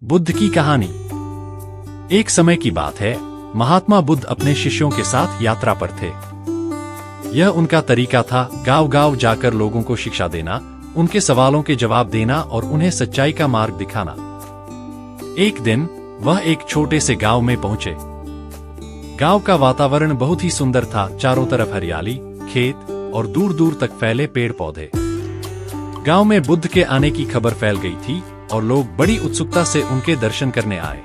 बुद्ध की कहानी। एक समय की बात है, महात्मा बुद्ध अपने शिष्यों के साथ यात्रा पर थे। यह उनका तरीका था, गांव-गांव जाकर लोगों को शिक्षा देना, उनके सवालों के जवाब देना और उन्हें सच्चाई का मार्ग दिखाना। एक दिन वह एक छोटे से गांव में पहुंचे। गांव का वातावरण बहुत ही सुंदर था, चारों तरफ हरियाली, खेत और दूर-दूर तक फैले पेड़-पौधे। गांव में बुद्ध के आने की खबर फैल गई थी और लोग बड़ी उत्सुकता से उनके दर्शन करने आए।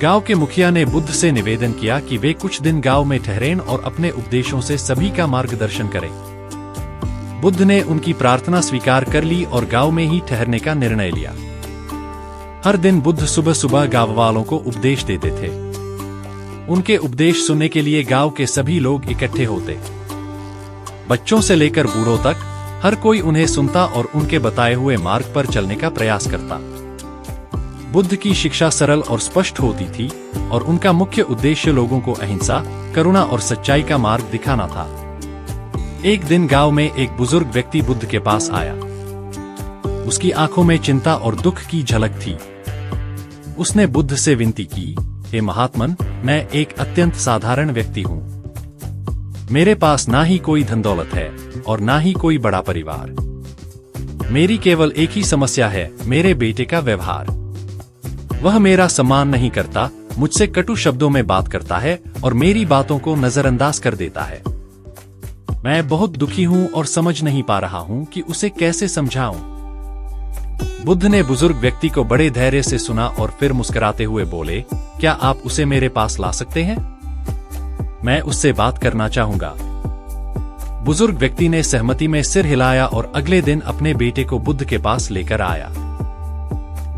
गांव के मुखिया ने बुद्ध से निवेदन किया कि वे कुछ दिन गांव में ठहरें और अपने उपदेशों से सभी का मार्गदर्शन करें। बुद्ध ने उनकी प्रार्थना स्वीकार कर ली और गांव में ही ठहरने का निर्णय लिया। हर दिन बुद्ध सुबह सुबह गांव वालों को उपदेश देते थे। उनके उपदेश सुनने के लिए गांव के सभी लोग इकट्ठे होते। बच्चों से लेकर बूढ़ों तक हर कोई उन्हें सुनता और उनके बताए हुए मार्ग पर चलने का प्रयास करता। बुद्ध की शिक्षा सरल और स्पष्ट होती थी और उनका मुख्य उद्देश्य लोगों को अहिंसा, करुणा और सच्चाई का मार्ग दिखाना था। एक दिन गांव में एक बुजुर्ग व्यक्ति बुद्ध के पास आया। उसकी आंखों में चिंता और दुख की झलक थी। उसने बुद्ध से विनती की, हे महात्मन, मैं एक अत्यंत साधारण व्यक्ति हूँ। मेरे पास ना ही कोई धन दौलत है और ना ही कोई बड़ा परिवार। मेरी केवल एक ही समस्या है, मेरे बेटे का व्यवहार। वह मेरा सम्मान नहीं करता, मुझसे कटु शब्दों में बात करता है और मेरी बातों को नजरअंदाज कर देता है। मैं बहुत दुखी हूँ और समझ नहीं पा रहा हूँ कि उसे कैसे समझाऊं। बुद्ध ने बुजुर्ग व्यक्ति को बड़े धैर्य से सुना और फिर मुस्कुराते हुए बोले, क्या आप उसे मेरे पास ला सकते हैं? मैं उससे बात करना चाहूंगा। बुजुर्ग व्यक्ति ने सहमति में सिर हिलाया और अगले दिन अपने बेटे को बुद्ध के पास लेकर आया।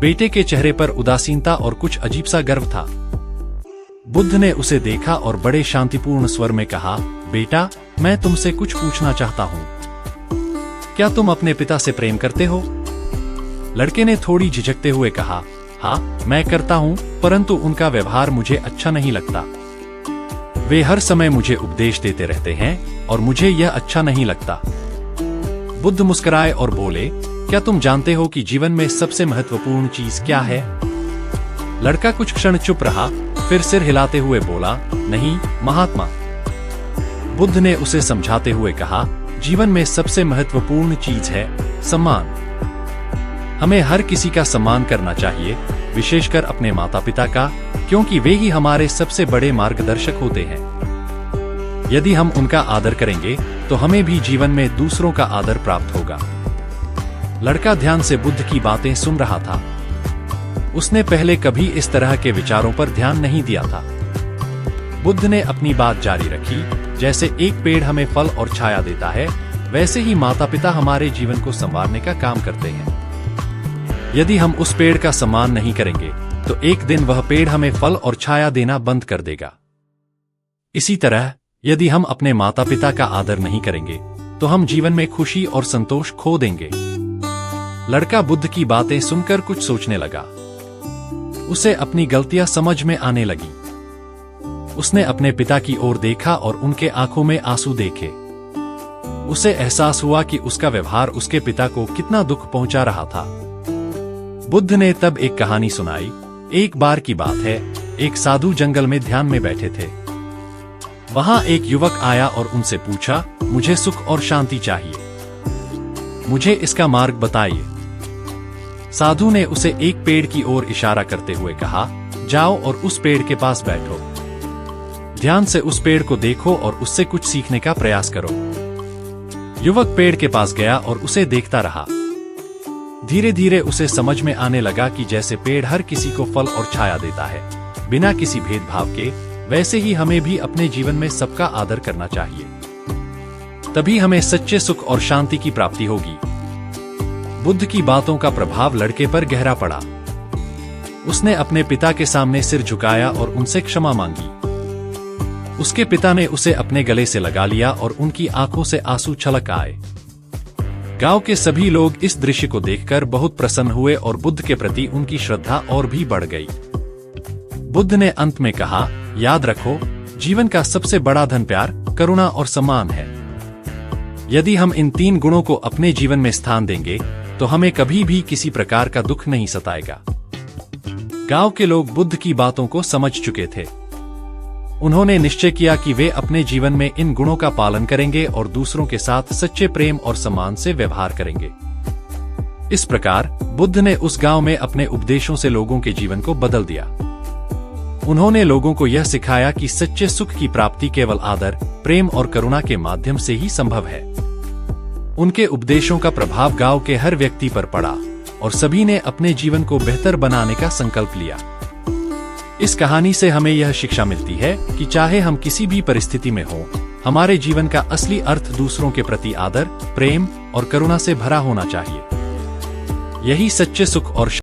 बेटे के चेहरे पर उदासीनता और कुछ अजीब सा गर्व था। बुद्ध ने उसे देखा और बड़े शांतिपूर्ण स्वर में कहा, बेटा, मैं तुमसे कुछ पूछना चाहता हूँ। क्या तुम अपने पिता से प्रेम करते हो? लड़के ने थोड़ी झिझकते हुए कहा, हाँ, मैं करता हूँ, परंतु उनका व्यवहार मुझे अच्छा नहीं लगता। वे हर समय मुझे उपदेश देते रहते हैं और मुझे यह अच्छा नहीं लगता। बुद्ध मुस्कुराए और बोले, क्या तुम जानते हो कि जीवन में सबसे महत्वपूर्ण चीज क्या है? लड़का कुछ क्षण चुप रहा, फिर सिर हिलाते हुए बोला, नहीं महात्मा। बुद्ध ने उसे समझाते हुए कहा, जीवन में सबसे महत्वपूर्ण चीज है सम्मान। हमें हर किसी का सम्मान करना चाहिए, विशेषकर अपने माता पिता का, क्योंकि वे ही हमारे सबसे बड़े मार्गदर्शक होते हैं। यदि हम उनका आदर करेंगे तो हमें भी जीवन में दूसरों का आदर प्राप्त होगा। लड़का ध्यान से बुद्ध की बातें सुन रहा था। उसने पहले कभी इस तरह के विचारों पर ध्यान नहीं दिया था। बुद्ध ने अपनी बात जारी रखी, जैसे एक पेड़ हमें फल और छाया देता है, वैसे ही माता पिता हमारे जीवन को संवारने का काम करते हैं। यदि हम उस पेड़ का सम्मान नहीं करेंगे तो एक दिन वह पेड़ हमें फल और छाया देना बंद कर देगा। इसी तरह यदि हम अपने माता पिता का आदर नहीं करेंगे तो हम जीवन में खुशी और संतोष खो देंगे। लड़का बुद्ध की बातें सुनकर कुछ सोचने लगा। उसे अपनी गलतियां समझ में आने लगी। उसने अपने पिता की ओर देखा और उनके आंखों में आंसू देखे। उसे एहसास हुआ कि उसका व्यवहार उसके पिता को कितना दुख पहुंचा रहा था। बुद्ध ने तब एक कहानी सुनाई। एक बार की बात है, एक साधु जंगल में ध्यान में बैठे थे। वहां एक युवक आया और उनसे पूछा, मुझे सुख और शांति चाहिए, मुझे इसका मार्ग बताइए। साधु ने उसे एक पेड़ की ओर इशारा करते हुए कहा, जाओ और उस पेड़ के पास बैठो। ध्यान से उस पेड़ को देखो और उससे कुछ सीखने का प्रयास करो। युवक पेड़ के पास गया और उसे देखता रहा। धीरे धीरे उसे समझ में आने लगा कि जैसे पेड़ हर किसी को फल और छाया देता है, बिना किसी भेदभाव के, वैसे ही हमें भी अपने जीवन में सबका आदर करना चाहिए। तभी हमें सच्चे सुख और शांति की प्राप्ति होगी। बुद्ध की बातों का प्रभाव लड़के पर गहरा पड़ा। उसने अपने पिता के सामने सिर झुकाया और उनसे क्षमा मांगी। उसके पिता ने उसे अपने गले से लगा लिया और उनकी आंखों से आंसू छलक आए। गांव के सभी लोग इस दृश्य को देखकर बहुत प्रसन्न हुए और बुद्ध के प्रति उनकी श्रद्धा और भी बढ़ गई। बुद्ध ने अंत में कहा, याद रखो, जीवन का सबसे बड़ा धन प्यार, करुणा और सम्मान है। यदि हम इन 3 गुणों को अपने जीवन में स्थान देंगे तो हमें कभी भी किसी प्रकार का दुख नहीं सताएगा। गांव के लोग बुद्ध की बातों को समझ चुके थे। उन्होंने निश्चय किया कि वे अपने जीवन में इन गुणों का पालन करेंगे और दूसरों के साथ सच्चे प्रेम और सम्मान से व्यवहार करेंगे। इस प्रकार बुद्ध ने उस गांव में अपने उपदेशों से लोगों के जीवन को बदल दिया। उन्होंने लोगों को यह सिखाया कि सच्चे सुख की प्राप्ति केवल आदर, प्रेम और करुणा के माध्यम से ही संभव है। उनके उपदेशों का प्रभाव गांव के हर व्यक्ति पर पड़ा और सभी ने अपने जीवन को बेहतर बनाने का संकल्प लिया। इस कहानी से हमें यह शिक्षा मिलती है कि चाहे हम किसी भी परिस्थिति में हों, हमारे जीवन का असली अर्थ दूसरों के प्रति आदर, प्रेम और करुणा से भरा होना चाहिए। यही सच्चे सुख और